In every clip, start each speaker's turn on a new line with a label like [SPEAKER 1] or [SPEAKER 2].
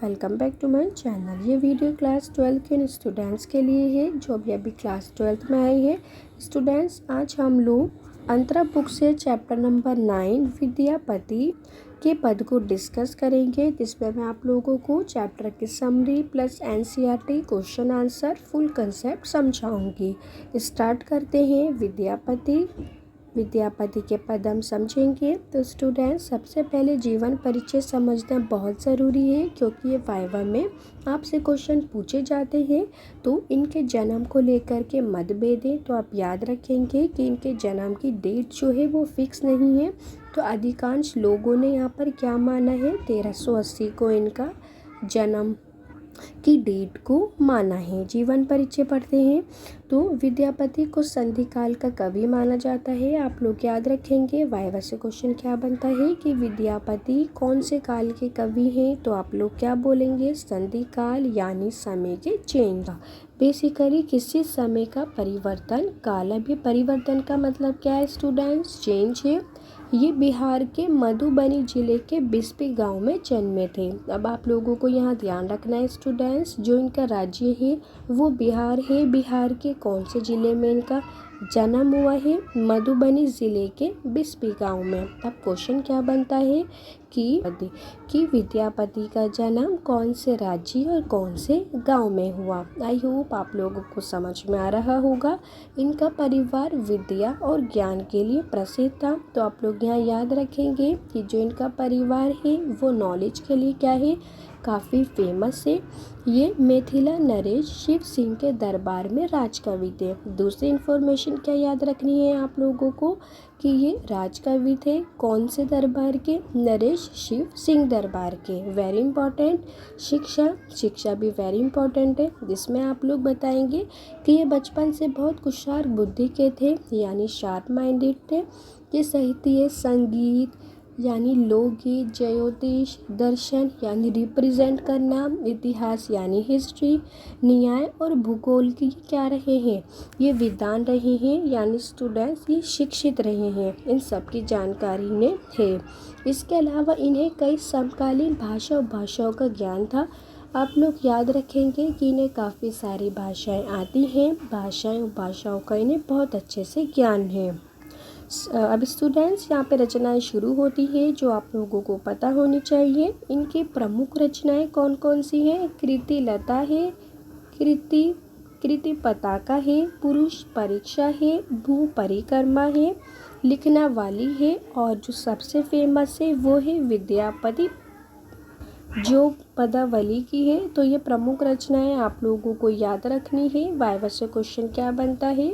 [SPEAKER 1] Welcome back to my channel. ये video class 12 के students के लिए है जो अभी क्लास 12 में आए हैं। स्टूडेंट्स, आज हम लोग अंतरा बुक से चैप्टर नंबर 9 विद्यापति के पद को डिस्कस करेंगे, जिसमें मैं आप लोगों को चैप्टर की summary plus NCERT question answer full concept समझाऊंगी। स्टार्ट करते हैं। विद्यापति के पद हम समझेंगे। तो स्टूडेंट्स, सबसे पहले जीवन परिचय समझना बहुत ज़रूरी है, क्योंकि ये वाइवा में आपसे क्वेश्चन पूछे जाते हैं। तो इनके जन्म को लेकर के मतभेद है, तो आप याद रखेंगे कि इनके जन्म की डेट जो है वो फिक्स नहीं है। तो अधिकांश लोगों ने यहाँ पर क्या माना है, 1380 को इनका जन्म की डेट को माना है। जीवन परिचय पढ़ते हैं। तो विद्यापति को संधि काल का कवि माना जाता है। आप लोग याद रखेंगे वाइवा से क्वेश्चन क्या बनता है कि विद्यापति कौन से काल के कवि हैं, तो आप लोग क्या बोलेंगे, संधि काल यानी समय के चेंज का। बेसिकली किसी समय का परिवर्तन काल। अभी परिवर्तन का मतलब क्या है स्टूडेंट्स, चेंज है। ये बिहार के मधुबनी जिले के बिस्पी गांव में जन्मे थे। अब आप लोगों को यहाँ ध्यान रखना है स्टूडेंट्स, जो इनका राज्य है वो बिहार है। बिहार के कौन से जिले में इनका जन्म हुआ है, मधुबनी जिले के बिस्पी गांव में। अब क्वेश्चन क्या बनता है कि विद्यापति का जन्म कौन से राज्य और कौन से गांव में हुआ। आई होप आप लोगों को समझ में आ रहा होगा। इनका परिवार विद्या और ज्ञान के लिए प्रसिद्ध था। तो आप लोग यहाँ याद रखेंगे कि जो इनका परिवार है वो नॉलेज के लिए क्या है, काफ़ी फेमस है। ये मिथिला नरेश शिव सिंह के दरबार में राजकवि थे। दूसरी इन्फॉर्मेशन क्या याद रखनी है आप लोगों को कि ये राजकवि थे कौन से दरबार के, नरेश शिव सिंह दरबार के। Very important. शिक्षा भी वेरी इंपॉर्टेंट है, जिसमें आप लोग बताएंगे कि ये बचपन से बहुत होशियार बुद्धि के थे, यानी शार्प माइंडेड थे। ये साहित्य, संगीत यानी लोकगीत, ज्योतिष, दर्शन यानी रिप्रेजेंट करना, इतिहास यानी हिस्ट्री, न्याय और भूगोल की क्या रहे हैं, ये विद्वान रहे हैं, यानी स्टूडेंट्स ये शिक्षित रहे हैं। इन सब की जानकारी इन्हें है। इसके अलावा इन्हें कई समकालीन भाषाओं का ज्ञान था। आप लोग याद रखेंगे कि इन्हें काफ़ी सारी भाषाएं आती हैं। भाषाओं का इन्हें बहुत अच्छे से ज्ञान है। अब स्टूडेंट्स, यहाँ पे रचनाएं शुरू होती है जो आप लोगों को पता होनी चाहिए। इनकी प्रमुख रचनाएं कौन कौन सी हैं, कृति लता है, कृति पताका है, पुरुष परीक्षा है, भू परिक्रमा है, लिखना वाली है, और जो सबसे फेमस है वो है विद्यापति जो पदावली की है। तो ये प्रमुख रचनाएं आप लोगों को याद रखनी है। वाइवा से क्वेश्चन क्या बनता है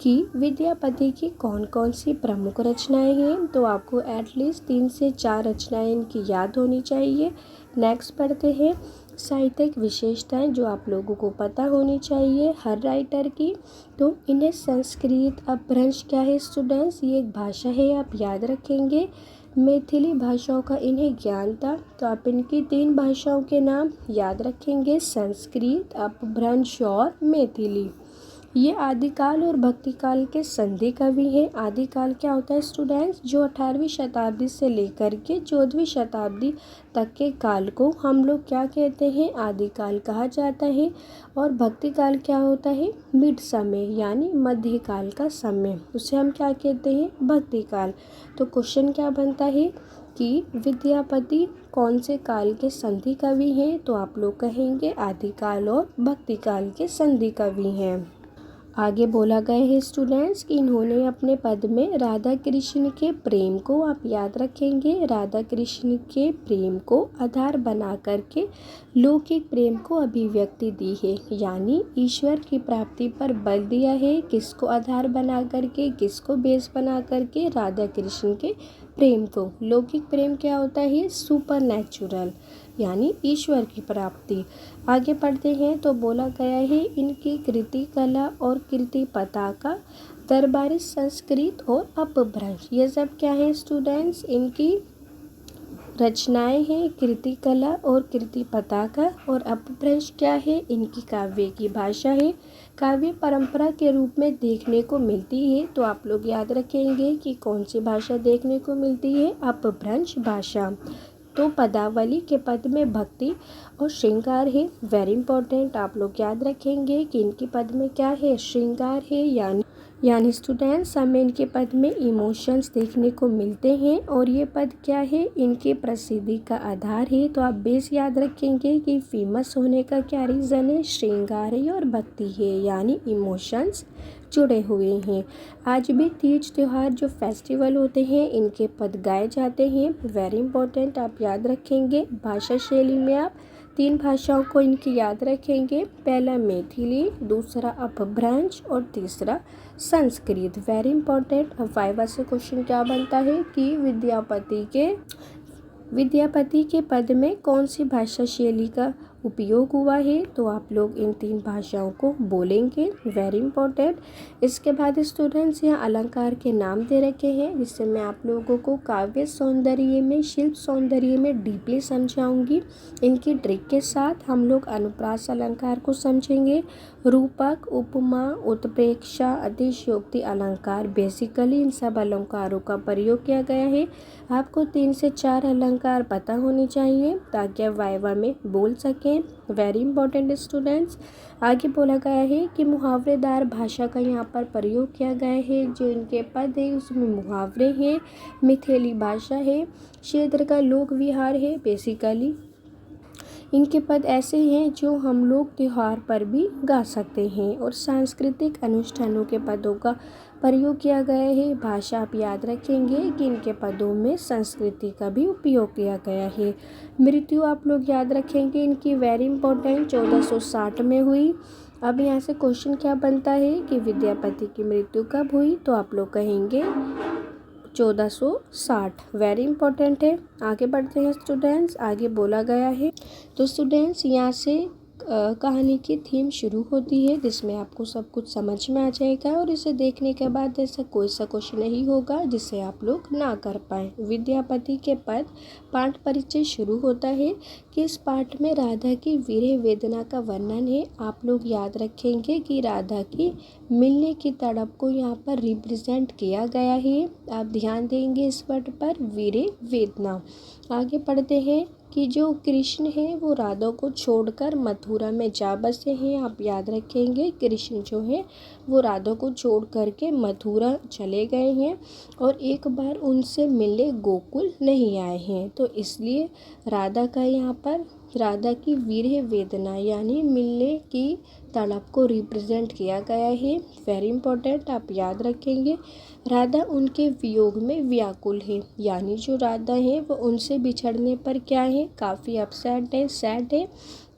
[SPEAKER 1] कि विद्यापति की कौन कौन सी प्रमुख रचनाएं हैं, तो आपको एटलीस्ट 3 से 4 रचनाएं इनकी याद होनी चाहिए। नेक्स्ट पढ़ते हैं साहित्यिक विशेषताएं जो आप लोगों को पता होनी चाहिए हर राइटर की। तो इन्हें संस्कृत अपभ्रंश क्या है स्टूडेंट्स, ये एक भाषा है, आप याद रखेंगे। मैथिली भाषाओं का इन्हें ज्ञान था। तो आप इनकी 3 भाषाओं के नाम याद रखेंगे, संस्कृत, अपभ्रंश और मैथिली। ये आदिकाल और भक्तिकाल के संधि कवि हैं। आदिकाल क्या होता है स्टूडेंट्स, जो 18वीं शताब्दी से लेकर के 14वीं शताब्दी तक के काल को हम लोग क्या कहते हैं, आदिकाल कहा जाता है। और भक्तिकाल क्या होता है, मिड समय यानी मध्यकाल का समय, उसे हम क्या कहते हैं, भक्तिकाल। तो क्वेश्चन क्या बनता है कि विद्यापति कौन से काल के संधि कवि हैं, तो आप लोग कहेंगे आदिकाल और भक्तिकाल के संधि कवि हैं। आगे बोला गया है स्टूडेंट्स कि इन्होंने अपने पद में राधा कृष्ण के प्रेम को, आप याद रखेंगे, राधा कृष्ण के प्रेम को आधार बना करके लौकिक प्रेम को अभिव्यक्ति दी है, यानी ईश्वर की प्राप्ति पर बल दिया है। किसको आधार बना करके, किसको बेस बना करके, राधा कृष्ण के प्रेम को। लौकिक प्रेम क्या होता है, सुपर नेचुरल यानी ईश्वर की प्राप्ति। आगे पढ़ते हैं तो बोला गया है इनकी कृति कला और कृति पताका, दरबारी संस्कृत और अपभ्रंश, ये सब क्या है स्टूडेंट्स, इनकी रचनाएं हैं। कृति कला और कृति पताका और अपभ्रंश क्या है, इनकी काव्य की भाषा है। काव्य परंपरा के रूप में देखने को मिलती है। तो आप लोग याद रखेंगे कि कौन सी भाषा देखने को मिलती है, अपभ्रंश भाषा। तो पदावली के पद में भक्ति और श्रृंगार है। वेरी इंपॉर्टेंट, आप लोग याद रखेंगे कि इनके पद में क्या है, श्रृंगार है। यानी स्टूडेंट्स हमें इनके पद में इमोशंस देखने को मिलते हैं और ये पद क्या है, इनके प्रसिद्धि का आधार है। तो आप बेस याद रखेंगे कि फेमस होने का क्या रीज़न है, श्रृंगार है और भक्ति है, यानी इमोशंस जुड़े हुए हैं। आज भी तीज त्योहार जो फेस्टिवल होते हैं इनके पद गाए जाते हैं। वेरी इंपॉर्टेंट, आप याद रखेंगे। भाषा शैली में आप 3 भाषाओं को इनकी याद रखेंगे। पहला मैथिली, दूसरा अपभ्रंश और तीसरा संस्कृत। Very important. अब वाइवा से क्वेश्चन क्या बनता है कि विद्यापति के पद में कौन सी भाषा शैली का उपयोग हुआ है, तो आप लोग इन 3 भाषाओं को बोलेंगे। Very important. इसके बाद स्टूडेंट्स यहाँ अलंकार के नाम दे रखे हैं, जिससे मैं आप लोगों को काव्य सौंदर्य में, शिल्प सौंदर्य में डीपली समझाऊंगी। इनकी ट्रिक के साथ हम लोग अनुप्रास अलंकार को समझेंगे। रूपक, उपमा, उत्प्रेक्षा, अतिशयोक्ति अलंकार, बेसिकली इन सब अलंकारों का प्रयोग किया गया है। आपको 3 से 4 अलंकार पता होने चाहिए ताकि आप वाइवा में बोल सकें। Very important students. आगे बोला गया है कि मुहावरेदार भाषा का यहाँ पर प्रयोग किया गया है। जो इनके पद है उसमें मुहावरे हैं, मिथिली भाषा है, क्षेत्र का लोक विहार है। बेसिकली इनके पद ऐसे हैं जो हम लोग त्योहार पर भी गा सकते हैं और सांस्कृतिक अनुष्ठानों के पदों का प्रयोग किया गया है। भाषा आप याद रखेंगे कि इनके पदों में संस्कृति का भी उपयोग किया गया है। मृत्यु आप लोग याद रखेंगे इनकी। वेरी इंपॉर्टेंट, 1460 में हुई। अब यहाँ से क्वेश्चन क्या बनता है कि विद्यापति की मृत्यु कब हुई, तो आप लोग कहेंगे 1460। वेरी इंपॉर्टेंट है। आगे बढ़ते हैं स्टूडेंट्स। आगे बोला गया है, तो स्टूडेंट्स यहाँ से कहानी की थीम शुरू होती है, जिसमें आपको सब कुछ समझ में आ जाएगा और इसे देखने के बाद ऐसा कोई सा क्वेश्चन नहीं होगा जिसे आप लोग ना कर पाएँ। विद्यापति के पद पाठ परिचय शुरू होता है कि इस पाठ में राधा की विरह वेदना का वर्णन है। आप लोग याद रखेंगे कि राधा की मिलने की तड़प को यहाँ पर रिप्रेजेंट किया गया है। आप ध्यान देंगे इस वर्ड पर, विरह वेदना। आगे पढ़ते हैं कि जो कृष्ण है वो राधा को छोड़कर मथुरा में जा बसे हैं। आप याद रखेंगे कृष्ण जो है वो राधा को छोड़ करके मथुरा चले गए हैं और एक बार उनसे मिलने गोकुल नहीं आए हैं। तो इसलिए राधा का यहाँ पर राधा की विरह वेदना यानी मिलने की तड़प को रिप्रेजेंट किया गया है। वेरी इंपॉर्टेंट, आप याद रखेंगे। राधा उनके वियोग में व्याकुल है, यानी जो राधा है वो उनसे बिछड़ने पर क्या है, काफ़ी अपसेट है, सैड है।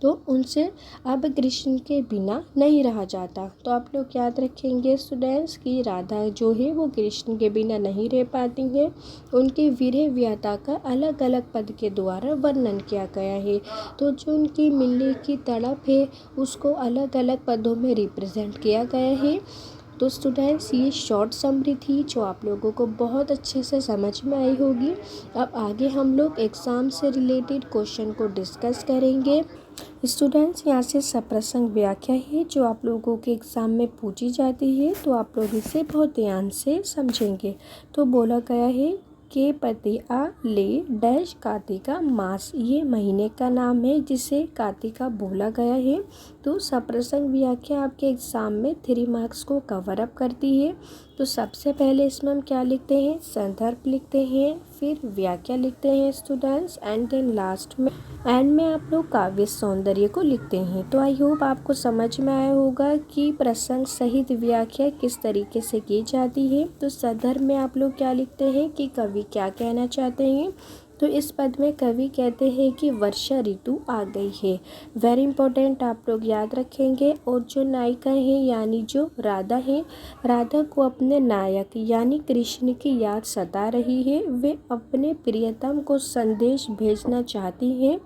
[SPEAKER 1] तो उनसे अब कृष्ण के बिना नहीं रहा जाता। तो आप लोग याद रखेंगे स्टूडेंट्स कि राधा जो है वो कृष्ण के बिना नहीं रह पाती हैं। उनकी विरह व्यथा का अलग अलग पद के द्वारा वर्णन किया गया है। तो जो उनकी मिलने की तड़प है उसको अलग अलग पदों में रिप्रेजेंट किया गया है। तो स्टूडेंट्स ये शॉर्ट समरी थी जो आप लोगों को बहुत अच्छे से समझ में आई होगी। अब आगे हम लोग एग्ज़ाम से रिलेटेड क्वेश्चन को डिस्कस करेंगे। स्टूडेंट्स यहाँ से सप्रसंग व्याख्या है जो आप लोगों के एग्ज़ाम में पूछी जाती है, तो आप लोग इसे बहुत ध्यान से समझेंगे। तो बोला गया है के पति आ ले डैश कार्तिका मास, ये महीने का नाम है जिसे कार्तिका बोला गया है। तो सप्रसंग व्याख्या आपके एग्ज़ाम में 3 मार्क्स को कवर अप करती है। तो सबसे पहले इसमें हम क्या लिखते हैं, संदर्भ लिखते हैं, फिर व्याख्या लिखते हैं स्टूडेंट्स, एंड देन लास्ट में एंड में आप लोग काव्य सौंदर्य को लिखते हैं। तो आई होप आपको समझ में आया होगा कि प्रसंग सहित व्याख्या किस तरीके से की जाती है। तो संदर्भ में आप लोग क्या लिखते हैं कि कवि क्या कहना चाहते हैं। तो इस पद में कवि कहते हैं कि वर्षा ऋतु आ गई है। वेरी इंपॉर्टेंट, आप लोग याद रखेंगे। और जो नायिका है यानी जो राधा है, राधा को अपने नायक यानी कृष्ण की याद सता रही है। वे अपने प्रियतम को संदेश भेजना चाहती हैं।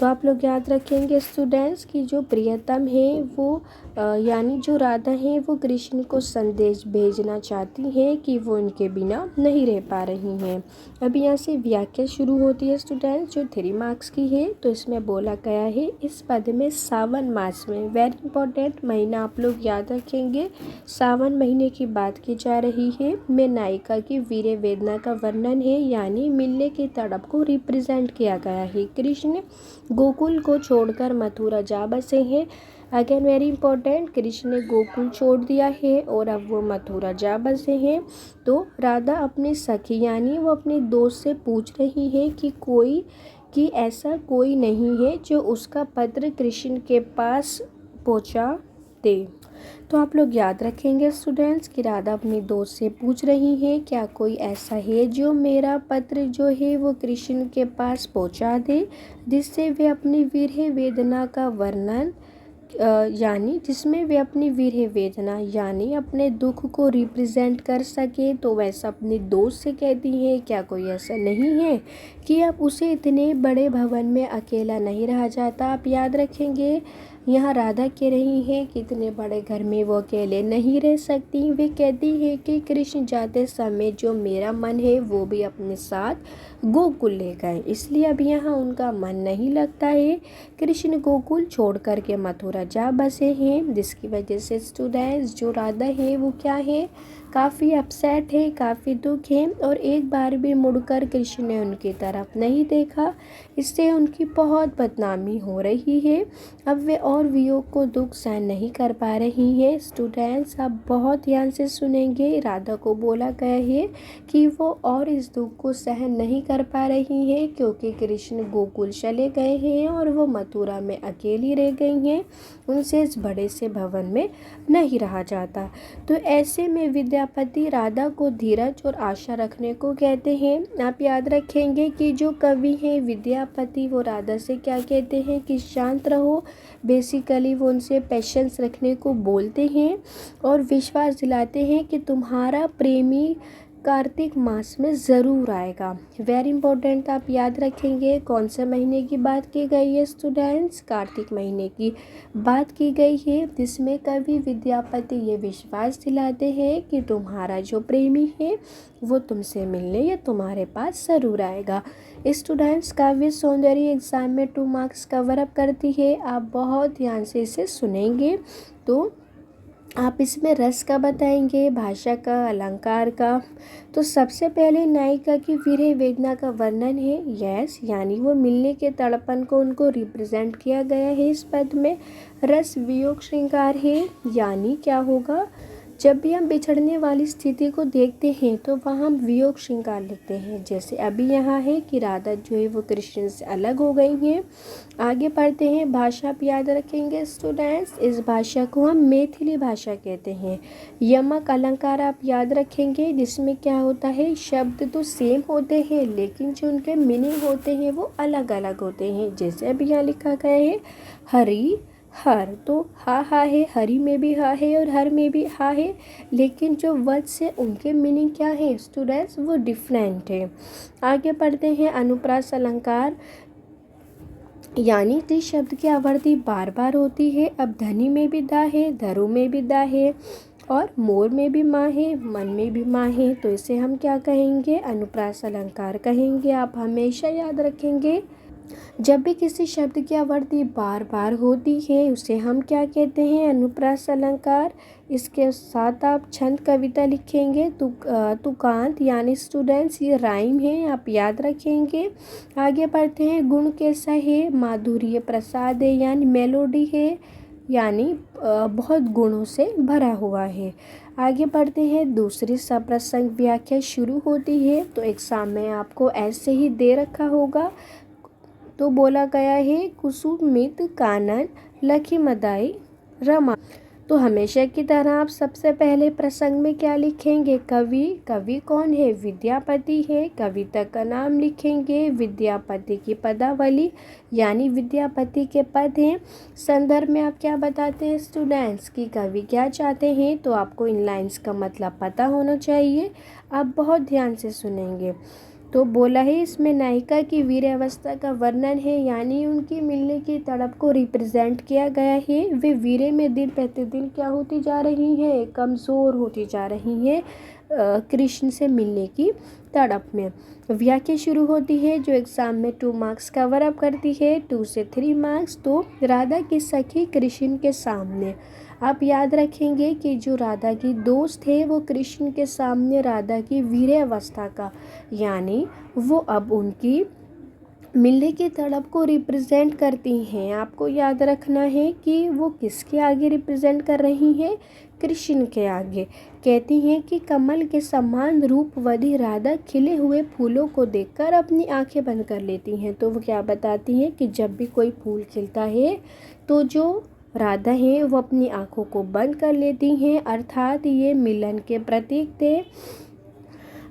[SPEAKER 1] तो आप लोग याद रखेंगे स्टूडेंट्स कि जो प्रियतम है वो यानी जो राधा हैं वो कृष्ण को संदेश भेजना चाहती हैं कि वो उनके बिना नहीं रह पा रही हैं। अब यहाँ से व्याख्या शुरू होती है स्टूडेंट्स, जो 3 मार्क्स की है। तो इसमें बोला गया है इस पद में सावन मास में, वेरी इंपॉर्टेंट महीना आप लोग याद रखेंगे, सावन महीने की बात की जा रही है, में नायिका की वीर्य वेदना का वर्णन है, यानी मिलने की तड़प को रिप्रेजेंट किया गया है। कृष्ण गोकुल को छोड़कर मथुरा जा बसे हैं। अगेन वेरी इंपॉर्टेंट, कृष्ण ने गोकुल छोड़ दिया है और अब वो मथुरा जा बसे हैं। तो राधा अपनी सखी यानी वो अपनी दोस्त से पूछ रही है कि ऐसा कोई नहीं है जो उसका पत्र कृष्ण के पास पहुंचा दे। तो आप लोग याद रखेंगे स्टूडेंट्स कि राधा अपनी दोस्त से पूछ रही है क्या कोई ऐसा है जो मेरा पत्र जो है वो कृष्ण के पास पहुंचा दे, जिससे वे अपनी विरह वेदना का वर्णन यानी जिसमें वे अपनी विरह वेदना यानी अपने दुख को रिप्रेजेंट कर सके। तो वैसा अपनी दोस्त से कहती है क्या कोई ऐसा नहीं है कि अब उसे इतने बड़े भवन में अकेला नहीं रहा जाता। आप याद रखेंगे यहाँ राधा कह रही है कि इतने बड़े घर में वो अकेले नहीं रह सकती। वे कहती है कि कृष्ण जाते समय जो मेरा मन है वो भी अपने साथ गोकुल ले गए, इसलिए अब यहाँ उनका मन नहीं लगता है। कृष्ण गोकुल छोड़ कर के मथुरा जा बसे हैं, जिसकी वजह से स्टूडेंट्स जो राधा है वो क्या है, काफ़ी अपसेट है, काफ़ी दुख है और एक बार भी मुड़कर कृष्ण ने उनकी तरफ नहीं देखा। इससे उनकी बहुत बदनामी हो रही है। अब वे और वियोग को दुख सहन नहीं कर पा रही हैं। स्टूडेंट्स आप बहुत ध्यान से सुनेंगे, राधा को बोला गया है कि वो और इस दुख को सहन नहीं कर पा रही है क्योंकि कृष्ण गोकुल चले गए हैं और वो मथुरा में अकेली रह गई हैं, उनसे इस बड़े से भवन में नहीं रहा जाता। तो ऐसे में विद्यापति राधा को धीरज और आशा रखने को कहते हैं। आप याद रखेंगे कि जो कवि हैं विद्यापति वो राधा से क्या कहते हैं कि शांत रहो, बेसिकली वो उनसे पेशेंस रखने को बोलते हैं और विश्वास दिलाते हैं कि तुम्हारा प्रेमी कार्तिक मास में ज़रूर आएगा। वेरी इंपॉर्टेंट, आप याद रखेंगे कौन से महीने की बात की गई है स्टूडेंट्स, कार्तिक महीने की बात की गई है, जिसमें कवि विद्यापति ये विश्वास दिलाते हैं कि तुम्हारा जो प्रेमी है वो तुमसे मिलने या तुम्हारे पास ज़रूर आएगा। स्टूडेंट्स काव्य सौंदर्य एग्जाम में 2 मार्क्स कवर अप करती है, आप बहुत ध्यान से इसे सुनेंगे। तो आप इसमें रस का बताएंगे, भाषा का, अलंकार का। तो सबसे पहले नायिका की विरह वेदना का वर्णन है, यस, यानी वो मिलने के तड़पन को उनको रिप्रेजेंट किया गया है इस पद में। रस वियोग श्रृंगार है, यानी क्या होगा, जब भी हम बिछड़ने वाली स्थिति को देखते हैं तो वहाँ हम वियोग श्रृंगार लिखते हैं। जैसे अभी यहाँ है कि राधा जो है वो कृष्ण से अलग हो गई हैं। आगे पढ़ते हैं, भाषा आप याद रखेंगे स्टूडेंट्स, इस भाषा को हम मैथिली भाषा कहते हैं। यमक अलंकार आप याद रखेंगे, जिसमें क्या होता है, शब्द तो सेम होते हैं लेकिन जो उनके मीनिंग होते हैं वो अलग अलग होते हैं। जैसे अभी यहाँ लिखा गया है हरि हर, तो हा है, हरि में भी हा है और हर में भी हा है, लेकिन जो वर्ड से उनके मीनिंग क्या है स्टूडेंट्स वो डिफरेंट है। आगे पढ़ते हैं, अनुप्रास अलंकार यानी जिस शब्द की आवृत्ति बार बार होती है। अब धनी में भी दा है, धरु में भी दा है और मोर में भी माँ है, मन में भी माँ है, तो इसे हम क्या कहेंगे, अनुप्रास अलंकार कहेंगे। आप हमेशा याद रखेंगे जब भी किसी शब्द की आवृत्ति बार बार होती है उसे हम क्या कहते हैं, अनुप्रास अलंकार। इसके साथ आप छंद कविता लिखेंगे, तुकांत यानी स्टूडेंट्स ये राइम है, आप याद रखेंगे। आगे बढ़ते हैं, गुण कैसा है, माधुर्य प्रसाद है यानी मेलोडी है, यानी बहुत गुणों से भरा हुआ है। आगे बढ़ते हैं, दूसरी सप्रसंग व्याख्या शुरू होती है। तो एग्जाम में आपको ऐसे ही दे रखा होगा, तो बोला गया है कुसुमित कानन लखी मदाई रमा। तो हमेशा की तरह आप सबसे पहले प्रसंग में क्या लिखेंगे, कवि। कवि कौन है, विद्यापति है। कविता का नाम लिखेंगे, विद्यापति की पदावली यानी विद्यापति के पद हैं। संदर्भ में आप क्या बताते हैं स्टूडेंट्स कि कवि क्या चाहते हैं, तो आपको इन लाइंस का मतलब पता होना चाहिए। आप बहुत ध्यान से सुनेंगे। तो बोला है इसमें नायिका की वीरावस्था का वर्णन है, यानी उनकी मिलने की तड़प को रिप्रेजेंट किया गया है। वे वीरे में दिन प्रतिदिन क्या होती जा रही है, कमज़ोर होती जा रही है कृष्ण से मिलने की तड़प में। व्याख्या शुरू होती है जो एग्ज़ाम में 2 मार्क्स कवर अप करती है, 2 से 3 मार्क्स। तो राधा की सखी कृष्ण के सामने, आप याद रखेंगे कि जो राधा की दोस्त है वो कृष्ण के सामने राधा की वीरावस्था का, यानी वो अब उनकी मिलने की तड़प को रिप्रेजेंट करती हैं। आपको याद रखना है कि वो किसके आगे रिप्रेजेंट कर रही हैं, कृष्ण के आगे। कहती हैं कि कमल के समान रूपवती राधा खिले हुए फूलों को देखकर अपनी आंखें बंद कर लेती हैं। तो वो क्या बताती हैं कि जब भी कोई फूल खिलता है तो जो राधा हैं वो अपनी आंखों को बंद कर लेती हैं, अर्थात ये मिलन के प्रतीक थे।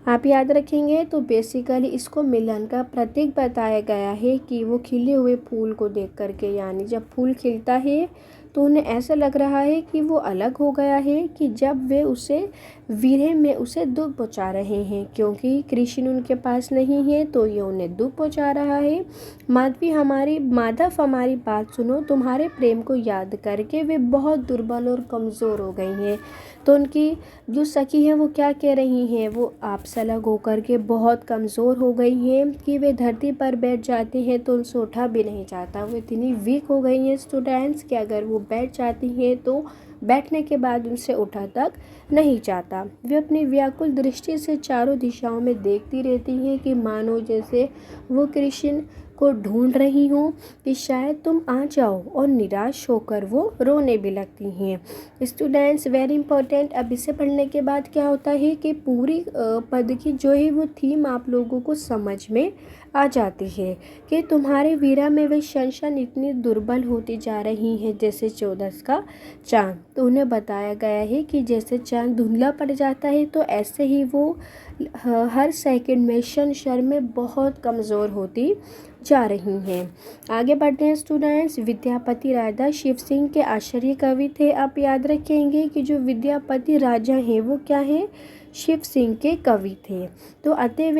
[SPEAKER 1] आप याद रखेंगे तो बेसिकली इसको मिलन का प्रतीक बताया गया है कि वो खिले हुए फूल को देख करके, यानी जब फूल खिलता है तो उन्हें ऐसा लग रहा है कि वो अलग हो गया है, कि जब वे उसे विरह में उसे दुख पहुंचा रहे हैं, क्योंकि कृष्ण उनके पास नहीं है तो ये उन्हें दुख पहुंचा रहा है। माधव हमारी बात सुनो, तुम्हारे प्रेम को याद करके वे बहुत दुर्बल और कमज़ोर हो गई हैं। तो उनकी जो सखी है वो क्या कह रही हैं, वो आपसे अलग होकर के बहुत कमज़ोर हो गई हैं कि वे धरती पर बैठ जाती हैं तो उनसे उठा भी नहीं जाता। वो इतनी वीक हो गई हैं स्टूडेंट्स कि अगर वो बैठ जाती हैं तो बैठने के बाद उनसे उठा तक नहीं जाता। वे अपनी व्याकुल दृष्टि से चारों दिशाओं में देखती रहती हैं कि मानो जैसे वो कृष्ण को ढूंढ रही हूँ कि शायद तुम आ जाओ, और निराश होकर वो रोने भी लगती हैं। स्टूडेंट्स वेरी इंपॉर्टेंट, अब इसे पढ़ने के बाद क्या होता है कि पूरी पद की जो है वो थीम आप लोगों को समझ में आ जाती है कि तुम्हारे वीरा में वे शनशन इतनी दुर्बल होती जा रही हैं जैसे 14 का चाँद। तो उन्हें बताया गया है कि जैसे चाँद धुंधला पड़ जाता है तो ऐसे ही वो हर सेकंड में क्षण में बहुत कमज़ोर होती जा रही हैं। आगे बढ़ते हैं स्टूडेंट्स। विद्यापति राजा शिव सिंह के आश्चर्य कवि थे। आप याद रखेंगे कि जो विद्यापति राजा हैं वो क्या हैं, शिव सिंह के कवि थे। तो अतः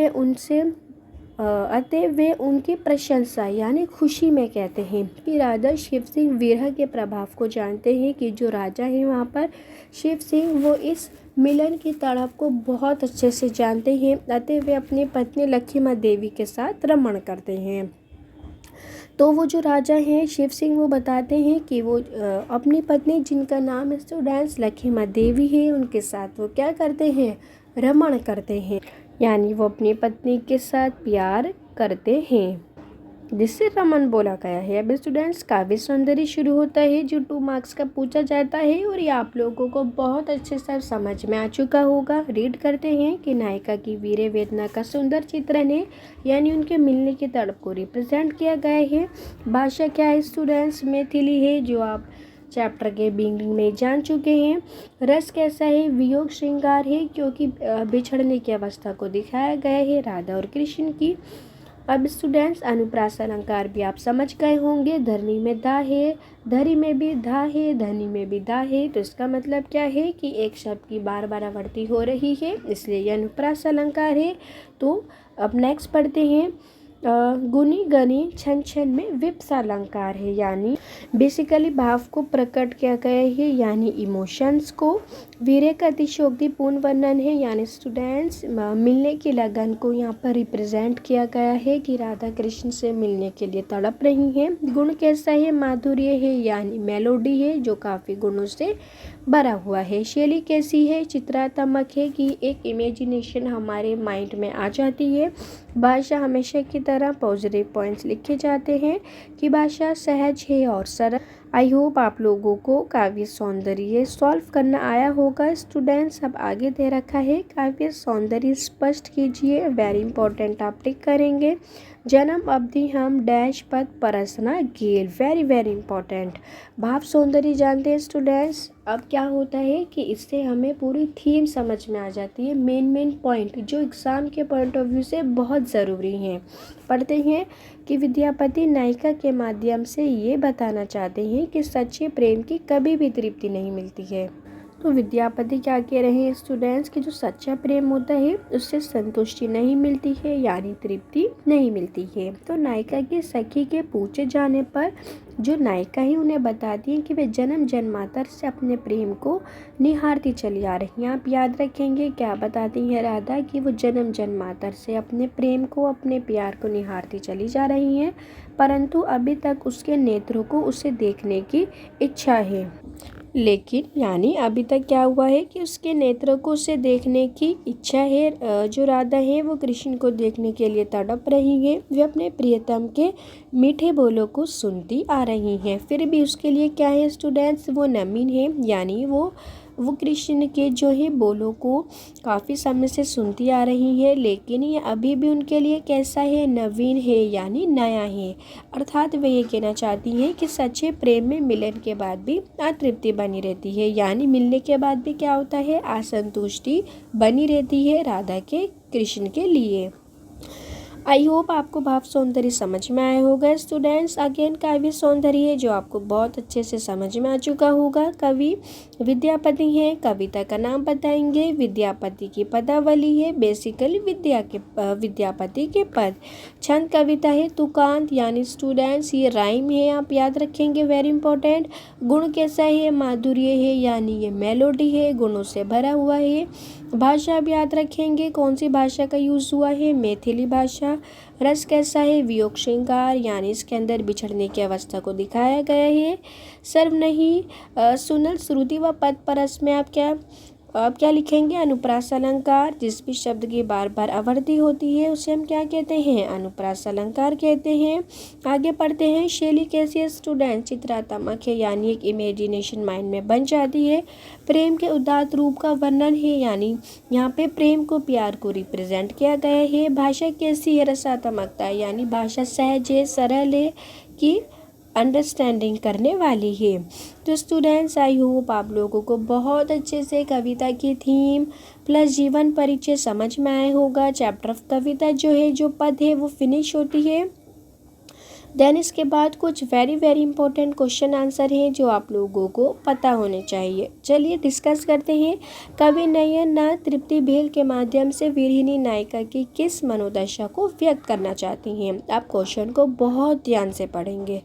[SPEAKER 1] वे उनकी प्रशंसा यानी खुशी में कहते हैं कि राजा शिव सिंह विरह के प्रभाव को जानते हैं, कि जो राजा हैं वहाँ पर शिव सिंह वो इस मिलन की तड़प को बहुत अच्छे से जानते हैं। अतः वे अपनी पत्नी लक्ष्मी देवी के साथ रमण करते हैं। तो वो जो राजा हैं शिव सिंह वो बताते हैं कि वो अपनी पत्नी जिनका नाम स्टूडेंट्स लक्ष्मी देवी है उनके साथ वो क्या करते हैं, रमण करते हैं, यानी वो अपनी पत्नी के साथ प्यार करते हैं, जिससे रमन बोला गया है। अब स्टूडेंट्स काव्य सौंदर्य शुरू होता है जो 2 मार्क्स का पूछा जाता है, और ये आप लोगों को बहुत अच्छे से समझ में आ चुका होगा। रीड करते हैं कि नायिका की वीर वेदना का सुंदर चित्रण है, यानी उनके मिलने की तड़प को रिप्रेजेंट किया गया है। भाषा क्या है स्टूडेंट्स, मैथिली है, जो आप चैप्टर के बिगिनिंग में जान चुके हैं। रस कैसा है, वियोग श्रृंगार है, क्योंकि बिछड़ने की अवस्था को दिखाया गया है राधा और कृष्ण की। अब स्टूडेंट्स अनुप्रास अलंकार भी आप समझ गए होंगे। धरनी में धा है, धरी में भी धा है, धनी में भी धा है। तो इसका मतलब क्या है कि एक शब्द की बार बार आवृत्ति हो रही है, इसलिए यह अनुप्रास अलंकार है। तो अब नेक्स्ट पढ़ते हैं गुनी गनी छन छन में विप्स अलंकार है, यानी बेसिकली भाव को प्रकट किया गया है, यानी इमोशंस को। वीरे का अतिशयोक्तिपूर्ण वर्णन है, यानी स्टूडेंट्स मिलने की लगन को यहाँ पर रिप्रेजेंट किया गया है कि राधा कृष्ण से मिलने के लिए तड़प रही हैं। गुण कैसा है, माधुर्य है, यानी मेलोडी है जो काफ़ी गुणों से भरा हुआ है। शैली कैसी है, चित्रात्मक है कि एक इमेजिनेशन हमारे माइंड में आ जाती है। भाषा हमेशा की तरह पॉजिटिव पॉइंट्स लिखे जाते हैं कि भाषा सहज है और सरल। आई होप आप लोगों को काव्य सौंदर्य सॉल्व करना आया होगा। स्टूडेंट्स अब आगे दे रखा है काव्य सौंदर्य स्पष्ट कीजिए, वेरी इंपॉर्टेंट आप टिक करेंगे। जन्म अवधि हम डैश पद परसना गेल, वेरी वेरी इंपॉर्टेंट। भाव सौंदर्य जानते हैं स्टूडेंट्स। अब क्या होता है कि इससे हमें पूरी थीम समझ में आ जाती है, मेन पॉइंट जो एग्ज़ाम के पॉइंट ऑफ व्यू से बहुत ज़रूरी हैं। पढ़ते हैं कि विद्यापति नायिका के माध्यम से ये बताना चाहते हैं कि सच्चे प्रेम की कभी भी तृप्ति नहीं मिलती है। तो विद्यापति क्या कह रहे हैं स्टूडेंट्स कि जो सच्चा प्रेम होता है उससे संतुष्टि नहीं मिलती है, यानी तृप्ति नहीं मिलती है। तो नायिका की सखी के पूछे जाने पर जो नायिका है उन्हें बताती है कि वे जन्म जन्मांतर से अपने प्रेम को निहारती चली आ रही हैं। आप याद रखेंगे क्या बताती है राधा कि वो जन्म जन्मांतर से अपने प्रेम को, अपने प्यार को निहारती चली जा रही हैं, परंतु अभी तक उसके नेत्रों को उसे देखने की इच्छा है। लेकिन यानी अभी तक क्या हुआ है कि उसके नेत्रों को उसे देखने की इच्छा है। जो राधा है वो कृष्ण को देखने के लिए तड़प रही है। वे अपने प्रियतम के मीठे बोलों को सुनती आ रही हैं, फिर भी उसके लिए क्या है स्टूडेंट्स, वो नमीन है, यानी वो कृष्ण के जो है बोलों को काफ़ी समय से सुनती आ रही है, लेकिन ये अभी भी उनके लिए कैसा है, नवीन है, यानी नया है। अर्थात वे ये कहना चाहती हैं कि सच्चे प्रेम में मिलन के बाद भी अतृप्ति बनी रहती है, यानी मिलने के बाद भी क्या होता है, असंतुष्टि बनी रहती है राधा के कृष्ण के लिए। आई होप आपको भाव सौंदर्य समझ में आया होगा स्टूडेंट्स। अगेन काव्य सौंदर्य है जो आपको बहुत अच्छे से समझ में आ चुका होगा। कवि विद्यापति हैं, कविता का नाम बताएंगे, विद्यापति की पदावली है, बेसिकली विद्यापति के पद। छंद कविता है तुकांत, यानी स्टूडेंट्स ये राइम है, आप याद रखेंगे, वेरी इंपॉर्टेंट। गुण कैसा है, माधुर्य है, यानी ये मेलोडी है, गुणों से भरा हुआ है। भाषा आप याद रखेंगे, कौन सी भाषा का यूज़ हुआ है, मैथिली भाषा। रस कैसा है, वियोग श्रृंगार, यानी इसके अंदर बिछड़ने की अवस्था को दिखाया गया है। सर्व नहीं सुनल श्रुति व पद परस में आप क्या लिखेंगे, अनुप्रास अलंकार। जिस भी शब्द की बार बार आवृत्ति होती है उसे हम क्या कहते हैं, अनुप्रास अलंकार कहते हैं। आगे पढ़ते हैं, शैली कैसी है स्टूडेंट, चित्रात्मक है, यानी एक इमेजिनेशन माइंड में बन जाती है। प्रेम के उदात्त रूप का वर्णन है, यानी यहाँ पे प्रेम को, प्यार को रिप्रेजेंट किया गया है। भाषा कैसी है, रसात्मकता, यानी भाषा सहज है, सरल है, कि अंडरस्टैंडिंग करने वाली है। तो स्टूडेंट्स आई होप आप लोगों को बहुत अच्छे से कविता की थीम प्लस जीवन परिचय समझ में आया होगा। चैप्टर ऑफ कविता जो है, जो पद है वो फिनिश होती है। देन इसके बाद कुछ very very important question answer हैं जो आप लोगों को पता होने चाहिए। चलिए डिस्कस करते हैं। कवि नयना तृप्ति भेल के माध्यम से विरहिणी नायिका की किस मनोदशा को व्यक्त करना चाहती हैं। आप क्वेश्चन को बहुत ध्यान से पढ़ेंगे।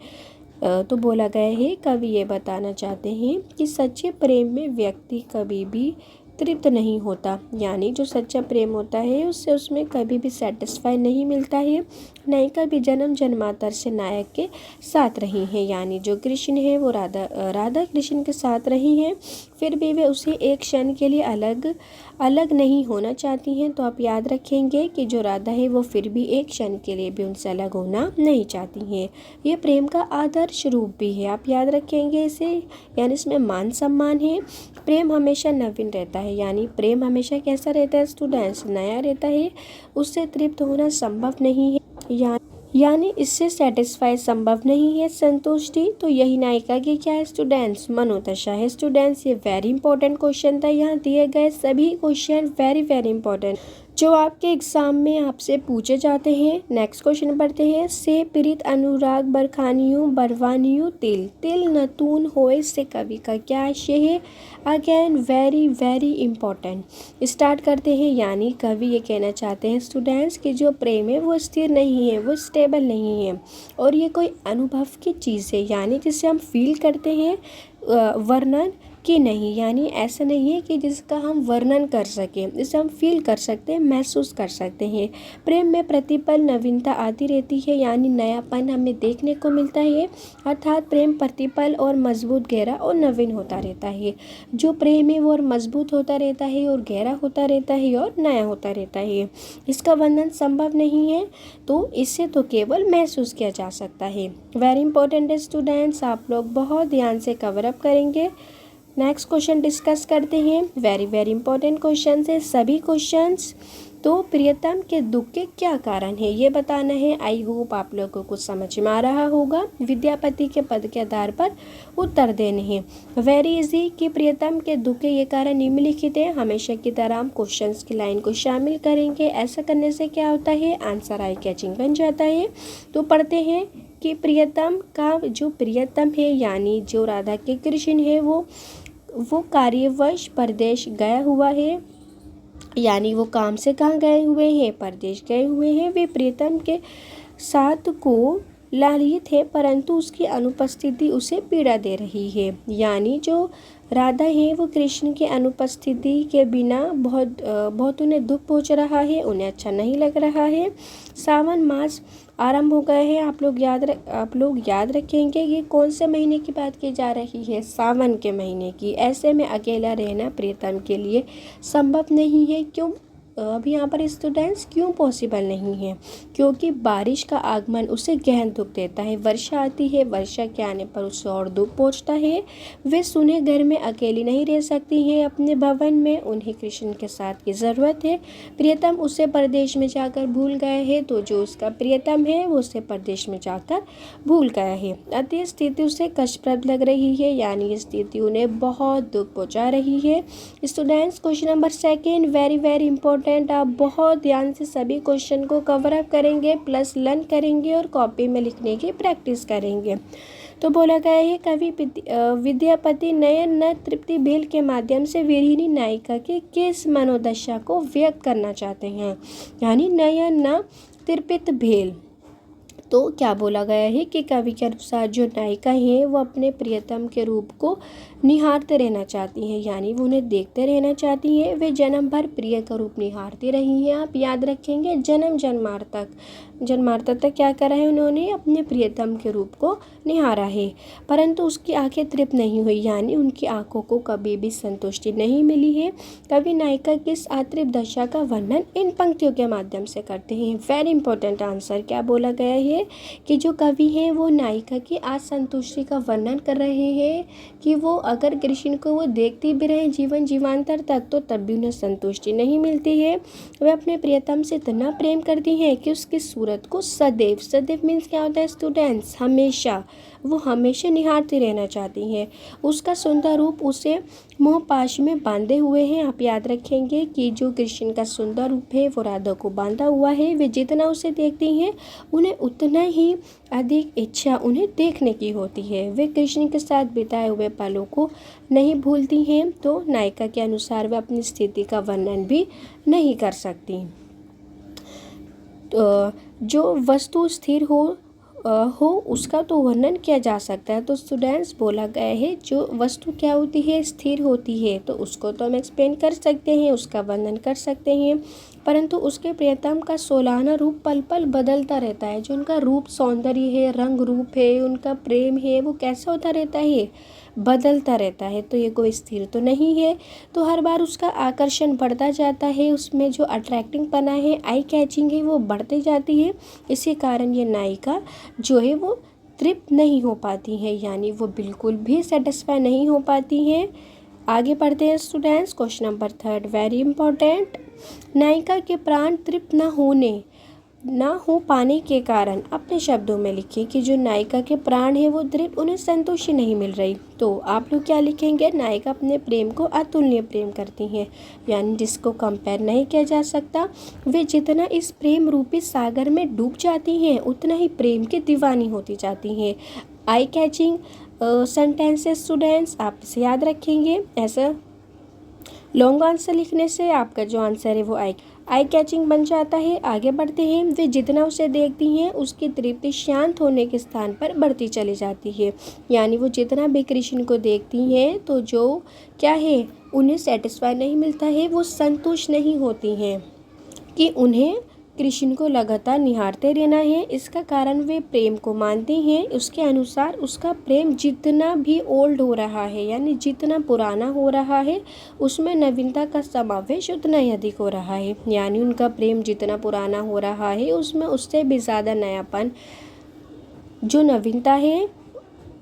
[SPEAKER 1] तो बोला गया है, कवि ये बताना चाहते हैं कि सच्चे प्रेम में व्यक्ति कभी भी तृप्त नहीं होता, यानी जो सच्चा प्रेम होता है उससे उसमें कभी भी सेटिस्फाई नहीं मिलता है। नायिका भी जन्म जन्मांतर से नायक के साथ रही हैं, यानी जो कृष्ण है वो राधा कृष्ण के साथ रही हैं, फिर भी वे उसे एक क्षण के लिए अलग नहीं होना चाहती हैं। तो आप याद रखेंगे कि जो राधा है वो फिर भी एक क्षण के लिए भी उनसे अलग होना नहीं चाहती हैं। ये प्रेम का आदर्श रूप भी है, आप याद रखेंगे इसे, यानी इसमें मान सम्मान है। प्रेम हमेशा नवीन रहता है, यानी प्रेम हमेशा कैसा रहता है स्टूडेंट्स, नया रहता है, उससे तृप्त होना संभव नहीं है, यानी इससे सेटिस्फाई संभव नहीं है, संतुष्टि। तो यही नायिका की क्या है स्टूडेंट्स, मनोदशा है। स्टूडेंट्स ये वेरी इंपॉर्टेंट क्वेश्चन था, यहाँ दिए गए सभी क्वेश्चन वेरी वेरी इंपॉर्टेंट जो आपके एग्जाम में आपसे पूछे जाते हैं। नेक्स्ट क्वेश्चन पढ़ते हैं। से पीड़ित अनुराग बरखानियों बरवानियों तिल तिल नतून होए से कवि का क्या आशय है। Again very very important. Start करते हैं, यानी कवि ये कहना चाहते हैं स्टूडेंट्स कि जो प्रेम है वो स्थिर नहीं है, वो स्टेबल नहीं है, और ये कोई अनुभव की चीज़ है, यानी जिसे हम फील करते हैं, वर्णन कि नहीं, यानी ऐसा नहीं है कि जिसका हम वर्णन कर सकें, जिसे हम फील कर सकते हैं, महसूस कर सकते हैं। प्रेम में प्रतिपल नवीनता आती रहती है, यानी नयापन हमें देखने को मिलता है, अर्थात प्रेम प्रतिपल और मजबूत, गहरा और नवीन होता रहता है। जो प्रेम है वो और मजबूत होता रहता है और गहरा होता रहता है और नया होता रहता है। इसका वर्णन संभव नहीं है, तो इससे तो केवल महसूस किया जा सकता है। वेरी इंपॉर्टेंट है स्टूडेंट्स, आप लोग बहुत ध्यान से कवर अप करेंगे। नेक्स्ट क्वेश्चन डिस्कस करते हैं। वेरी वेरी इंपॉर्टेंट क्वेश्चन है सभी क्वेश्चंस। तो प्रियतम के दुख के क्या कारण है ये बताना है। आई होप आप लोगों को समझ में आ रहा होगा। विद्यापति के पद के आधार पर उत्तर देने हैं। वेरी इजी कि प्रियतम के दुख के ये कारण निम्नलिखित है। हमेशा की तरह हम क्वेश्चंस की लाइन को शामिल करेंगे। ऐसा करने से क्या होता है, आंसर आई कैचिंग बन जाता है। तो पढ़ते हैं कि प्रियतम का जो प्रियतम है, यानी जो राधा के कृष्ण है, वो वो कार्यवश परदेश गया हुआ है, यानी वो काम से कहाँ गए हुए हैं, परदेश गए हुए हैं। वे प्रीतम के साथ को लालित है, परंतु उसकी अनुपस्थिति उसे पीड़ा दे रही है। यानी जो राधा है वो कृष्ण की अनुपस्थिति के बिना बहुत उन्हें दुख पहुंच रहा है, उन्हें अच्छा नहीं लग रहा है। सावन मास आरंभ हो गए हैं। आप लोग याद रखेंगे ये कौन से महीने की बात की जा रही है, सावन के महीने की। ऐसे में अकेला रहना प्रीतम के लिए संभव नहीं है। क्यों अभी यहाँ पर स्टूडेंट्स क्यों पॉसिबल नहीं है, क्योंकि बारिश का आगमन उसे गहन दुख देता है। वर्षा आती है, वर्षा के आने पर उसे और दुख पहुँचता है। वे सुने घर में अकेली नहीं रह सकती है अपने भवन में, उन्हें कृष्ण के साथ की ज़रूरत है। प्रियतम उसे परदेश में जाकर भूल गए हैं, तो जो उसका प्रियतम है वो उसे परदेश में जाकर भूल गया है। अतः स्थिति उसे कष्टप्रद लग रही है, यानी ये स्थिति उन्हें बहुत दुख पहुँचा रही है। Students question number 2 very important. आप बहुत ध्यान से सभी क्वेश्चन को कवर अप करेंगे, प्लस लर्न करेंगे और कॉपी में लिखने की प्रैक्टिस करेंगे। तो बोला गया है कवि विद्यापति नयन न तृप्ति भेल के माध्यम से विरहिणी नायिका के किस मनोदशा को व्यक्त करना चाहते हैं, यानी नयन न तृप्त भेल। तो क्या बोला गया है कि कवि के अनुसार जो नायिका हैं वो अपने प्रियतम के रूप को निहारते रहना चाहती हैं, यानी वो उन्हें देखते रहना चाहती हैं। वे जन्म भर प्रिय का रूप निहारती रही हैं। आप याद रखेंगे जन्मार्थ तक क्या करा है, उन्होंने अपने प्रियतम के रूप को निहारा है, परंतु उसकी आंखें तृप्त नहीं हुई, यानी उनकी आंखों को कभी भी संतुष्टि नहीं मिली है। कवि नायिका की इस अतृप्त दशा का वर्णन इन पंक्तियों के माध्यम से करते हैं। Very important answer. क्या बोला गया है कि जो कवि हैं वो नायिका की असंतुष्टि का वर्णन कर रहे हैं कि वो अगर कृष्ण को वो देखती भी रहे जीवन जीवांतर तक, तो तब भी उन्हें संतुष्टि नहीं मिलती है। वे अपने प्रियतम से इतना प्रेम करती हैं कि उसकी सूरत को सदैव मीन्स क्या होता है स्टूडेंट्स, हमेशा, वो हमेशा निहारती रहना चाहती हैं। उसका सुंदर रूप उसे मोहपाश में बांधे हुए हैं। आप याद रखेंगे कि जो कृष्ण का सुंदर रूप है वो राधा को बांधा हुआ है। वे जितना उसे देखती हैं उन्हें उतना ही अधिक इच्छा उन्हें देखने की होती है। वे कृष्ण के साथ बिताए हुए पलों को नहीं भूलती हैं। तो नायिका के अनुसार वे अपनी स्थिति का वर्णन भी नहीं कर सकती। तो जो वस्तु स्थिर हो उसका तो वर्णन किया जा सकता है। तो स्टूडेंट्स बोला गया है जो वस्तु क्या होती है, स्थिर होती है, तो उसको तो हम एक्सप्लेन कर सकते हैं, उसका वर्णन कर सकते हैं, परंतु उसके प्रियतम का सोलाना रूप पल पल बदलता रहता है। जो उनका रूप सौंदर्य है, रंग रूप है, उनका प्रेम है, वो कैसा होता रहता है, बदलता रहता है। तो ये कोई स्थिर तो नहीं है। तो हर बार उसका आकर्षण बढ़ता जाता है, उसमें जो अट्रैक्टिंग पना है, आई कैचिंग है, वो बढ़ती जाती है। इसी कारण ये नायिका जो है वो तृप्त नहीं हो पाती है, यानी वो बिल्कुल भी सेटिस्फाई नहीं हो पाती हैं। आगे पढ़ते हैं students question number 3 very important. नायिका के प्राण तृप्त ना हो पाने के कारण अपने शब्दों में लिखिए कि जो नायिका के प्राण है वो तृप्त, उन्हें संतोषी नहीं मिल रही। तो आप लोग क्या लिखेंगे, नायिका अपने प्रेम को अतुलनीय प्रेम करती हैं, यानी जिसको कंपेयर नहीं किया जा सकता। वे जितना इस प्रेम रूपी सागर में डूब जाती हैं उतना ही प्रेम की दीवानी होती जाती हैं। आई कैचिंग सेंटेंसेस स्टूडेंट्स आप इसे याद रखेंगे। ऐसा लॉन्ग आंसर लिखने से आपका जो आंसर है वो आई कैचिंग बन जाता है। आगे बढ़ते हैं। वे जितना उसे देखती हैं उसकी तृप्ति शांत होने के स्थान पर बढ़ती चली जाती है, यानी वो जितना भी कृष्ण को देखती हैं तो जो क्या है उन्हें सेटिस्फाई नहीं मिलता है, वो संतुष्ट नहीं होती हैं कि उन्हें कृष्ण को लगातार निहारते रहना है। इसका कारण वे प्रेम को मानती हैं। उसके अनुसार उसका प्रेम जितना भी ओल्ड हो रहा है, यानी जितना पुराना हो रहा है, उसमें नवीनता का समावेश उतना ही अधिक हो रहा है। यानी उनका प्रेम जितना पुराना हो रहा है उसमें उससे भी ज़्यादा नयापन, जो नवीनता है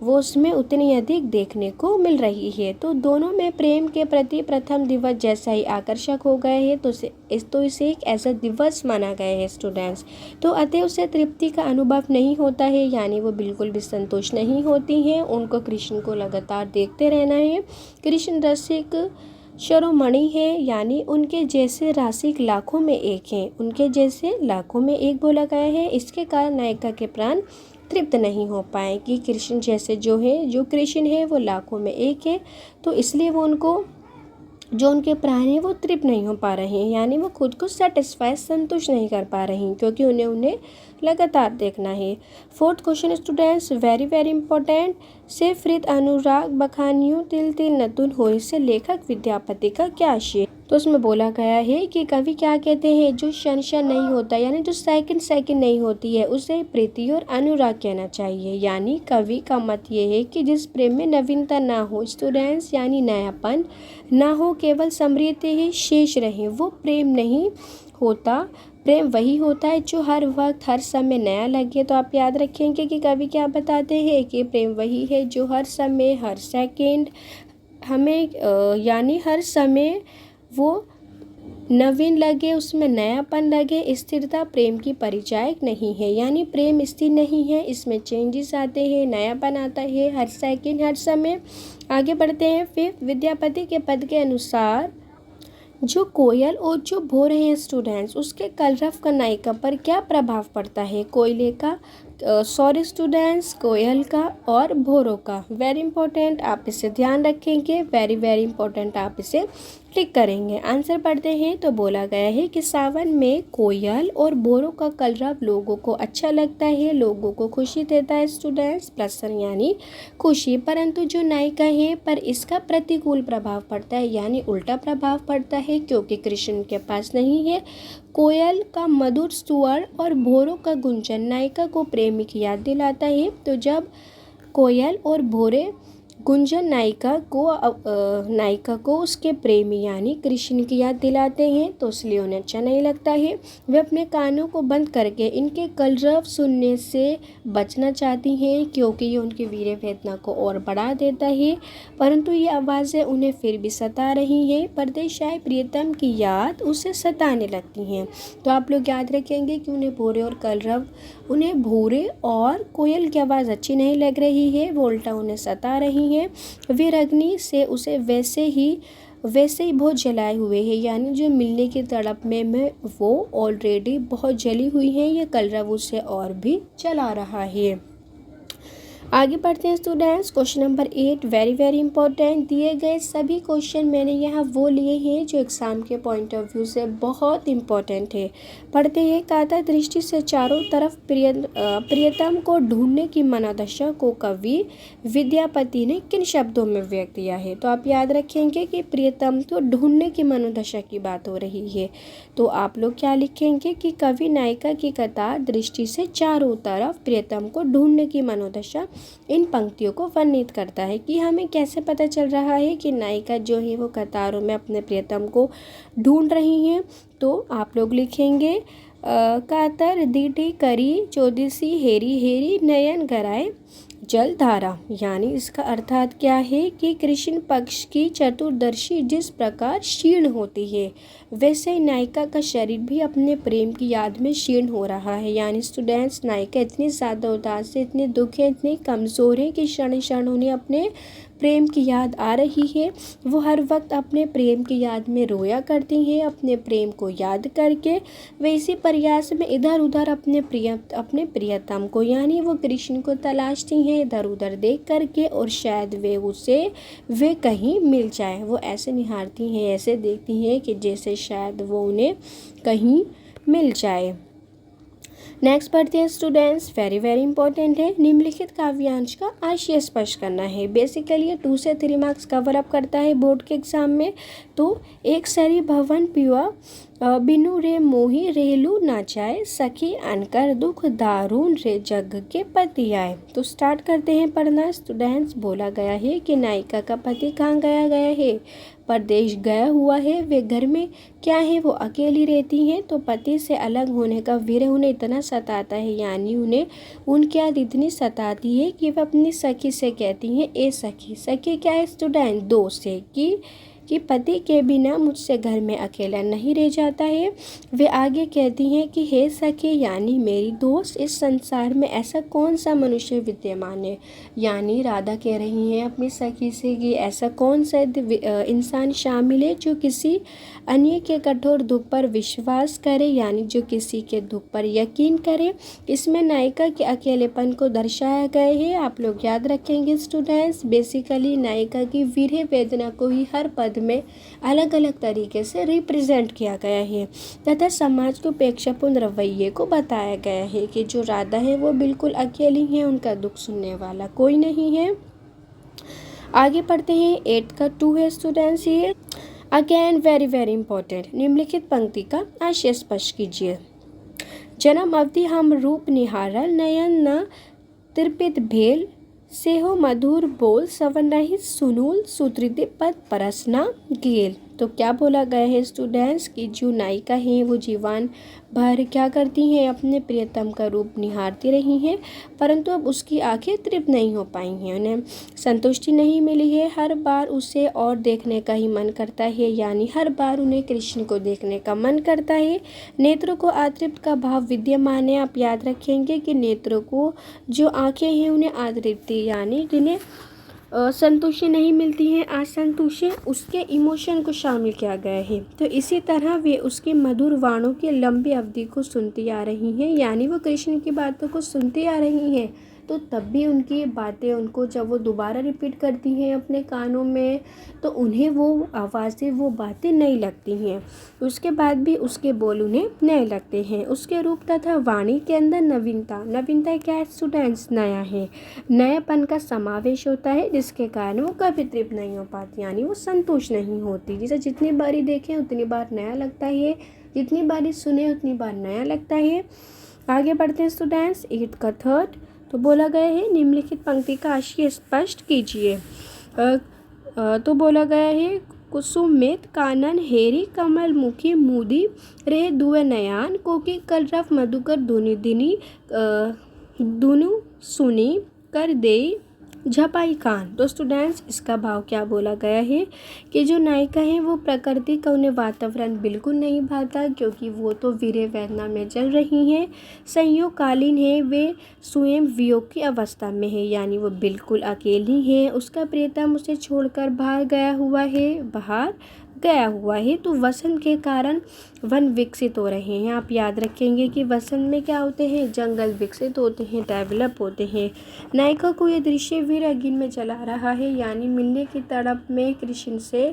[SPEAKER 1] वो उसमें उतनी अधिक देखने को मिल रही है। तो दोनों में प्रेम के प्रति प्रथम दिवस जैसा ही आकर्षक हो गए हैं, तो इसे एक ऐसा दिवस माना गया है स्टूडेंट्स। तो अतः उसे तृप्ति का अनुभव नहीं होता है, यानी वो बिल्कुल भी संतुष्ट नहीं होती हैं। उनको कृष्ण को लगातार देखते रहना है। कृष्ण रसिक शिरोमणि है, यानी उनके जैसे रासिक लाखों में एक हैं, उनके जैसे लाखों में एक बोला गया है। इसके कारण नायिका के प्राण तृप्त नहीं हो पाए कि कृष्ण जैसे जो है, जो कृष्ण है वो लाखों में एक है, तो इसलिए वो उनको, जो उनके प्राण हैं वो तृप्त नहीं हो पा रहे हैं, यानी वो खुद को सेटिस्फाई, संतुष्ट नहीं कर पा रही हैं, क्योंकि उन्हें लगातार देखना है। Fourth question students, very very important. से फ्रीत अनुराग बखानियों तिल तिल नतुन होय से लेखक विद्यापति का क्या आशय। तो उसमें बोला गया है कि कवि क्या कहते हैं, जो क्षण क्षण नहीं होता, यानी जो सेकंड सेकंड नहीं होती है, उसे प्रीति और अनुराग कहना चाहिए। यानी कवि का मत ये है कि जिस प्रेम में नवीनता ना हो स्टूडेंट्स, यानी नयापन ना हो, केवल समृद्धि ही शेष रहे, वो प्रेम नहीं होता। प्रेम वही होता है जो हर वक्त हर समय नया लगे। तो आप याद रखेंगे कि कवि क्या बताते हैं कि प्रेम वही है जो हर समय हर सेकंड हमें यानी हर समय वो नवीन लगे, उसमें नयापन लगे। स्थिरता प्रेम की परिचायक नहीं है, यानी प्रेम स्थिर नहीं है, इसमें चेंजेस आते हैं, नयापन आता है हर सेकंड हर समय। आगे बढ़ते हैं। फिर विद्यापति के पद के अनुसार जो कोयल और जो भोर हैं स्टूडेंट्स, उसके कलरव का नायिका पर क्या प्रभाव पड़ता है। कोयले का, सॉरी स्टूडेंट्स, कोयल का और भोरों का। वेरी इंपॉर्टेंट, आप इसे ध्यान रखेंगे, वेरी वेरी इंपॉर्टेंट, आप इसे क्लिक करेंगे। आंसर पढ़ते हैं तो बोला गया है कि सावन में कोयल और भोरों का कलरव लोगों को अच्छा लगता है, लोगों को खुशी देता है स्टूडेंट्स, प्रसन्न यानी खुशी। परंतु जो नायिका है पर इसका प्रतिकूल प्रभाव पड़ता है, यानी उल्टा प्रभाव पड़ता है, क्योंकि कृष्ण के पास नहीं है। कोयल का मधुर स्वर और भोरों का गुंजन नायिका को प्रेम की याद दिलाता है। तो जब कोयल और भोरे गुंजन नायिका को उसके प्रेमी यानी कृष्ण की याद दिलाते हैं, तो इसलिए उन्हें अच्छा नहीं लगता है। वे अपने कानों को बंद करके इनके कलरव सुनने से बचना चाहती हैं, क्योंकि ये उनकी वीर्य वेदना को और बढ़ा देता है। परंतु ये आवाज़ें उन्हें फिर भी सता रही हैं, परदेशाई प्रियतम की याद उसे सताने लगती हैं। तो आप लोग याद रखेंगे कि उन्हें भोरे और कोयल की आवाज़ अच्छी नहीं लग रही है, वो उल्टा उन्हें सता रही है। वीर अग्नि से उसे वैसे ही बहुत जलाए हुए हैं, यानी जो मिलने की तड़प में वो ऑलरेडी बहुत जली हुई है, ये कलरव उसे और भी जला रहा है। आगे बढ़ते हैं students. Question number 8 very very important. दिए गए सभी क्वेश्चन मैंने यहाँ वो लिए हैं जो एग्जाम के पॉइंट ऑफ व्यू से बहुत इंपॉर्टेंट है। पढ़ते हैं। कातर दृष्टि से चारों तरफ प्रियतम को ढूंढने की मनोदशा को कवि विद्यापति ने किन शब्दों में व्यक्त किया है। तो आप याद रखेंगे कि प्रियतम तो ढूंढने की मनोदशा की बात हो रही है, तो आप लोग क्या लिखेंगे कि कवि नायिका की कतार दृष्टि से चारों तरफ प्रियतम को ढूंढने की मनोदशा इन पंक्तियों को वर्णित करता है। कि हमें कैसे पता चल रहा है कि नायिका जो है वो कतारों में अपने प्रियतम को ढूंढ रही हैं। तो आप लोग लिखेंगे कातर दीटी करी चौदिसी हेरी हेरी नयन गराए जल धारा। यानी इसका अर्थात क्या है कि कृष्ण पक्ष की चतुर्दशी जिस प्रकार क्षीण होती है, वैसे नायिका का शरीर भी अपने प्रेम की याद में क्षीण हो रहा है। यानी स्टूडेंट्स, नायिका इतनी ज़्यादा उदास है, इतनी दुख है, इतनी कमज़ोर है कि क्षण क्षण उन्हें अपने प्रेम की याद आ रही है। वो हर वक्त अपने प्रेम की याद में रोया करती हैं। अपने प्रेम को याद करके वे इसी प्रयास में इधर उधर अपने प्रियतम को यानी वो कृष्ण को तलाशती हैं, इधर उधर देख करके, और शायद वे कहीं मिल जाए। वो ऐसे निहारती हैं, ऐसे देखती हैं कि जैसे शायद वो उन्हें कहीं मिल जाए। नेक्स्ट पढ़ते हैं स्टूडेंट्स, वेरी वेरी इंपॉर्टेंट है। निम्नलिखित काव्यांश का आशय स्पष्ट करना है। बेसिकली ये 2 से 3 मार्क्स कवर अप करता है बोर्ड के एग्जाम में। तो एक सरी भवन पिवा बिनु रे मोही रेलू ना जाए, सखी अनकर दुख दारुण रे जग के पति आए। तो स्टार्ट करते हैं पढ़ना स्टूडेंट्स। बोला गया है कि नायिका का पति कहाँ गया है, परदेश गया हुआ है। वे घर में क्या है, वो अकेली रहती हैं। तो पति से अलग होने का विरह उन्हें इतना सताता है, यानी उन्हें उनकी याद इतनी सताती है कि वह अपनी सखी से कहती हैं, ए सखी। सखी क्या है स्टूडेंट, दोस्त है। कि कि पति के बिना मुझसे घर में अकेला नहीं रह जाता है। वे आगे कहती हैं कि हे सखी यानी मेरी दोस्त, इस संसार में ऐसा कौन सा मनुष्य विद्यमान है, यानी राधा कह रही हैं अपनी सखी से कि ऐसा कौन सा इंसान शामिल है जो किसी अन्य के कठोर दुख पर विश्वास करे, यानी जो किसी के दुख पर यकीन करे। इसमें नायिका के अकेलेपन को दर्शाया गया है। आप लोग याद रखेंगे स्टूडेंट्स, बेसिकली नायिका की विरह वेदना को ही हर पद में अलग अलग तरीके से रिप्रेजेंट किया गया है तथा समाज के उपेक्षापूर्ण रवैये को बताया गया है कि जो राधा है वो बिल्कुल अकेली है, उनका दुख सुनने वाला कोई नहीं है। आगे पढ़ते हैं। 8 का 2 है स्टूडेंट्स। ये अगेन वेरी वेरी इंपॉर्टेंट। निम्नलिखित पंक्ति का आशय स्पष्ट कीजिए। जन्म अवधि हम रूप निहारल, नयन न त्रिपित भेल, सेहो मधुर बोल, सवन रहित सुनूल, सुतृदि पद परसना गेल। तो क्या बोला गया है स्टूडेंट्स कि जो नायिका हैं वो जीवन भर क्या करती हैं, अपने प्रियतम का रूप निहारती रही हैं, परंतु अब उसकी आंखें तृप्त नहीं हो पाई हैं, उन्हें संतुष्टि नहीं मिली है। हर बार उसे और देखने का ही मन करता है, यानी हर बार उन्हें कृष्ण को देखने का मन करता है। नेत्रों को अतृप्त का भाव विद्यमान है। आप याद रखेंगे कि नेत्रों को जो आँखें हैं उन्हें अतृप्ति यानी जिन्हें संतुष्टि नहीं मिलती है, असंतुष्टि, उसके इमोशन को शामिल किया गया है। तो इसी तरह वे उसकी मधुर वाणों की लंबी अवधि को सुनती आ रही हैं, यानी वो कृष्ण की बातों को सुनती आ रही हैं, तो तब भी उनकी बातें उनको जब वो दोबारा रिपीट करती हैं अपने कानों में तो उन्हें वो आवाज़ें वो बातें नई लगती हैं। उसके बाद भी उसके बोल उन्हें नए लगते हैं। उसके रूप तथा वाणी के अंदर नवीनता क्या है स्टूडेंट्स, नया है, नयापन का समावेश होता है, जिसके कारण वो कभी तृप्त नहीं हो पाती, यानी वो संतुष्ट नहीं होती। जिसे जितनी बारी देखें उतनी बार नया लगता है, जितनी बारी सुने उतनी बार नया लगता है। आगे बढ़ते हैं स्टूडेंट्स। 8 का 3 तो बोला गया है निम्नलिखित पंक्ति का आशय स्पष्ट कीजिए। तो बोला गया है कुसुमित कानन हेरी कमल मुखी मुदी रे दुए नयान कोकी कलरव मधुकर धुनि दिनी दुनु सुनी कर दे झपाई कान। तो स्टूडेंट्स इसका भाव क्या बोला गया है कि जो नायिका है वो प्रकृति का उन्हें वातावरण बिल्कुल नहीं भाता, क्योंकि वो तो वीर्य वेदना में जल रही हैं, संयोगकालीन है, वे स्वयं वियोग की अवस्था में है, यानी वो बिल्कुल अकेली है। उसका प्रियतम उसे छोड़कर बाहर गया हुआ है, तो वसंत के कारण वन विकसित हो रहे हैं। आप याद रखेंगे कि वसंत में क्या होते हैं, जंगल विकसित होते हैं, डेवलप होते हैं। नायिका को ये दृश्य वीर अग्नि में जला रहा है, यानी मिलने की तड़प में कृष्ण से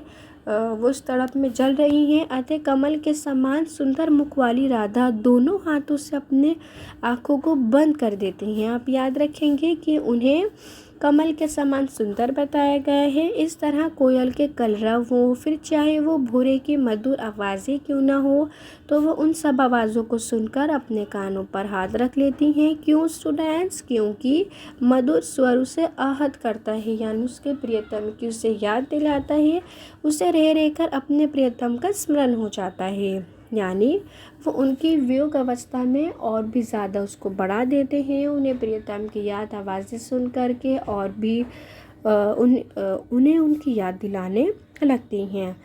[SPEAKER 1] वो उस तड़प में जल रही हैं। अतः कमल के समान सुंदर मुख वाली राधा दोनों हाथों से अपने आँखों को बंद कर देती हैं। आप याद रखेंगे कि उन्हें कमल के समान सुंदर बताया गया है। इस तरह कोयल के कलरव हो, फिर चाहे वो भूरे की मधुर आवाज़ें क्यों ना हो, तो वो उन सब आवाज़ों को सुनकर अपने कानों पर हाथ रख लेती हैं। क्यों स्टूडेंट्स? क्योंकि मधुर स्वर उसे आहत करता है, यानी उसके प्रियतम की उसे याद दिलाता है। उसे रह रहकर अपने प्रियतम का स्मरण हो जाता है, यानी वो उनकी वियोग अवस्था में और भी ज़्यादा उसको बढ़ा देते हैं। उन्हें प्रियतम की याद आवाज़ें सुन करके और भी उन्हें उनकी याद दिलाने लगती हैं।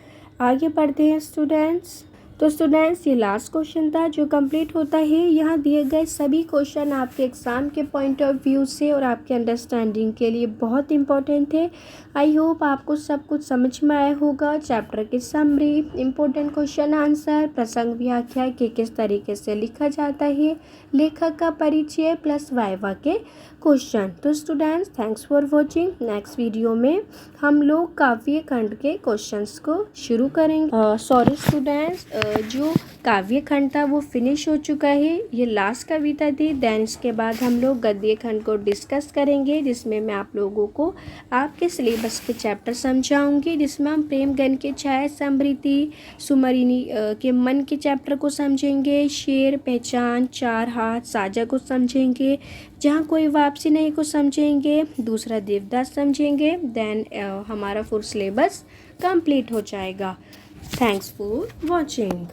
[SPEAKER 1] आगे बढ़ते हैं स्टूडेंट्स। तो स्टूडेंट्स ये लास्ट क्वेश्चन था जो कंप्लीट होता है। यहाँ दिए गए सभी क्वेश्चन आपके एग्ज़ाम के पॉइंट ऑफ व्यू से और आपके अंडरस्टैंडिंग के लिए बहुत इंपॉर्टेंट थे। आई होप आपको सब कुछ समझ में आया होगा। चैप्टर की समरी, इम्पोर्टेंट क्वेश्चन आंसर, प्रसंग व्याख्या कि किस तरीके से लिखा जाता है, लेखक का परिचय प्लस वाइवा के क्वेश्चन। तो students thanks for watching. Next video में हम लोग काव्य खंड के क्वेश्चंस को शुरू करेंगे। सॉरी स्टूडेंट्स, जो काव्य खंड था वो फिनिश हो चुका है, ये लास्ट कविता थी। देन इसके बाद हम लोग गद्य खंड को डिस्कस करेंगे, जिसमें मैं आप लोगों को आपके सिलेबस के चैप्टर समझाऊंगी, जिसमें हम प्रेमगन के छाया समृद्धि, सुमरिनी के मन के चैप्टर को समझेंगे, शेर, पहचान, चार हाथ, साजा को समझेंगे, जहाँ कोई वापसी नहीं को समझेंगे, दूसरा देवदास समझेंगे। देन हमारा फुल सिलेबस कंप्लीट हो जाएगा। Thanks for watching.